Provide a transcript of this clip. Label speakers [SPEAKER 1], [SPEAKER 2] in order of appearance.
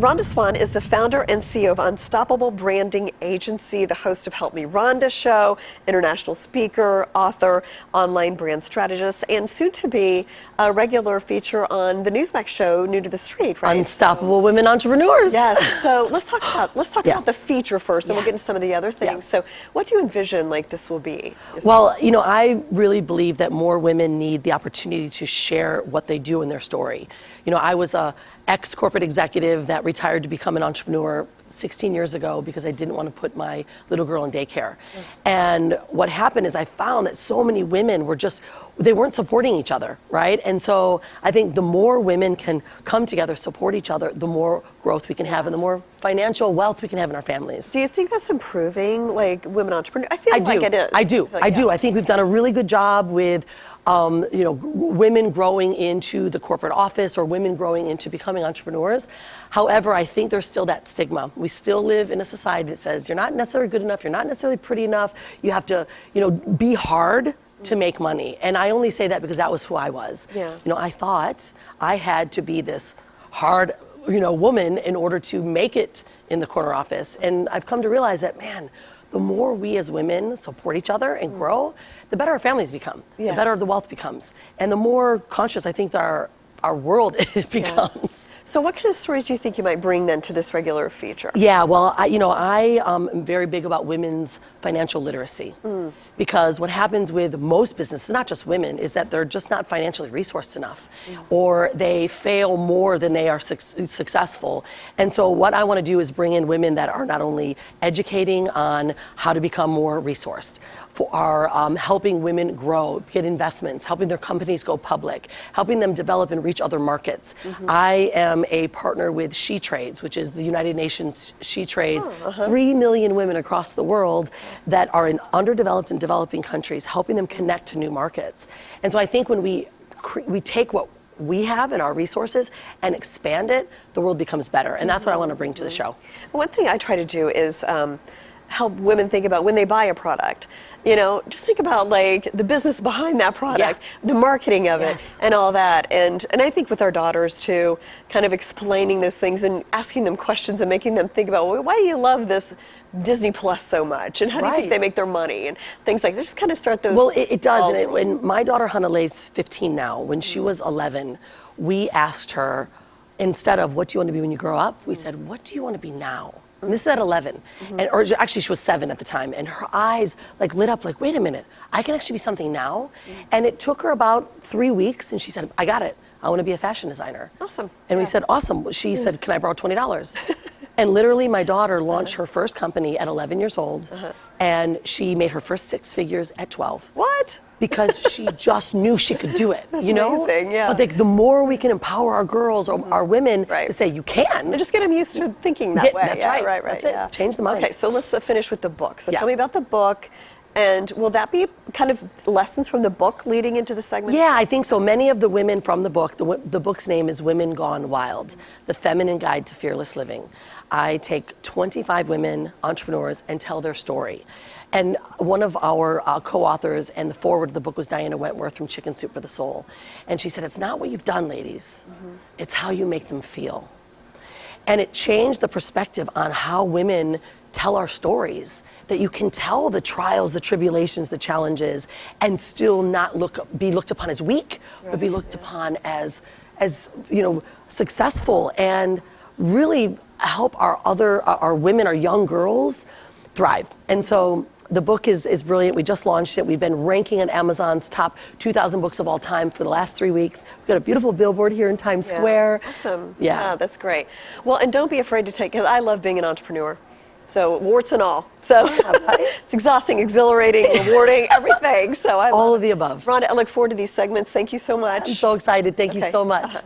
[SPEAKER 1] Rhonda Swan is the founder and CEO of Unstoppable Branding Agency, the host of Help Me Rhonda Show, international speaker, author, online brand strategist, and soon to be a regular feature on the Newsmax show, New to the Street, right?
[SPEAKER 2] Unstoppable Women Entrepreneurs.
[SPEAKER 1] Yes. So let's talk about the feature first, and we'll get into some of the other things. So what do you envision like this will be?
[SPEAKER 2] Well, you know, I really believe that more women need the opportunity to share what they do in their story. You know, I was a ex-corporate executive that retired to become an entrepreneur 16 years ago because I didn't want to put my little girl in daycare. And what happened is I found that so many women were they weren't supporting each other, right? And so I think the more women can come together, support each other, the more growth we can have and the more financial wealth we can have in our families.
[SPEAKER 1] Do you think that's improving, like women entrepreneurs? I feel like it is.
[SPEAKER 2] I do. I think we've done a really good job with you know, women growing into the corporate office or women growing into becoming entrepreneurs. However, I think there's still that stigma. We still live in a society that says you're not necessarily good enough, you're not necessarily pretty enough, you have to, you know, be hard to make money. And I only say that because that was who I was.
[SPEAKER 1] Yeah.
[SPEAKER 2] You know, I thought I had to be this hard, you know, woman in order to make it in the corner office. And I've come to realize that, man, the more we as women support each other and grow, the better our families become, the better the wealth becomes, and the more conscious I think our world becomes.
[SPEAKER 1] So what kind of stories do you think you might bring then to this regular feature?
[SPEAKER 2] Yeah, well, I am very big about women's financial literacy because what happens with most businesses, not just women, is that they're just not financially resourced enough or they fail more than they are successful. And so what I want to do is bring in women that are not only educating on how to become more resourced, are helping women grow, get investments, helping their companies go public, helping them develop and reach other markets. I am a partner with She Trades, which is the United Nations She Trades, 3 million women across the world that are in underdeveloped and developing countries, helping them connect to new markets. And so I think when we take what we have in our resources and expand it, the world becomes better. And that's what I want to bring to the show.
[SPEAKER 1] One thing I try to do is help women think about when they buy a product. You know, just think about like the business behind that product, the marketing of it, and all that. And I think with our daughters too, kind of explaining those things and asking them questions and making them think about, well, why do you love this Disney Plus so much, and how do you think they make their money, and things like that. Just kind of start those.
[SPEAKER 2] Well, it does. And when my daughter Hanalay's 15 now, when she was 11, we asked her, instead of what do you want to be when you grow up, we said, what do you want to be now? And this is at 11, or actually she was 7 at the time, and her eyes like lit up like, wait a minute, I can actually be something now. And it took her about 3 weeks, and she said, I got it. I want to be a fashion designer.
[SPEAKER 1] Awesome.
[SPEAKER 2] And we said, awesome. She said, can I borrow $20? And literally my daughter launched her first company at 11 years old, and she made her first 6 figures at 12.
[SPEAKER 1] What?
[SPEAKER 2] Because she just knew she could do it.
[SPEAKER 1] That's
[SPEAKER 2] you know?
[SPEAKER 1] amazing, yeah.
[SPEAKER 2] But the more we can empower our girls or our women to say, you can.
[SPEAKER 1] And just get them used to thinking that way.
[SPEAKER 2] That's right. That's it. Change the mind.
[SPEAKER 1] Okay, so let's finish with the book. So tell me about the book. And will that be kind of lessons from the book leading into the segment?
[SPEAKER 2] Yeah, I think so. Many of the women from the book, the book's name is Women Gone Wild, The Feminine Guide to Fearless Living. I take 25 women entrepreneurs and tell their story. And one of our co-authors and the foreword of the book was Diana Wentworth from Chicken Soup for the Soul. And she said, it's not what you've done, ladies. It's how you make them feel. And it changed the perspective on how women tell our stories, that you can tell the trials, the tribulations, the challenges, and still not be looked upon as weak, but be looked upon as you know, successful, and really help our women, our young girls thrive. And so the book is brilliant. We just launched it. We've been ranking on Amazon's top 2,000 books of all time for the last 3 weeks. We've got a beautiful billboard here in Times Square.
[SPEAKER 1] Awesome. Yeah, that's great. Well, and don't be afraid to take, because I love being an entrepreneur. So warts and all. So it's exhausting, exhilarating, rewarding, everything. So I love
[SPEAKER 2] all of the above.
[SPEAKER 1] Rhonda, I look forward to these segments. Thank you so much.
[SPEAKER 2] I'm so excited. Thank you so much.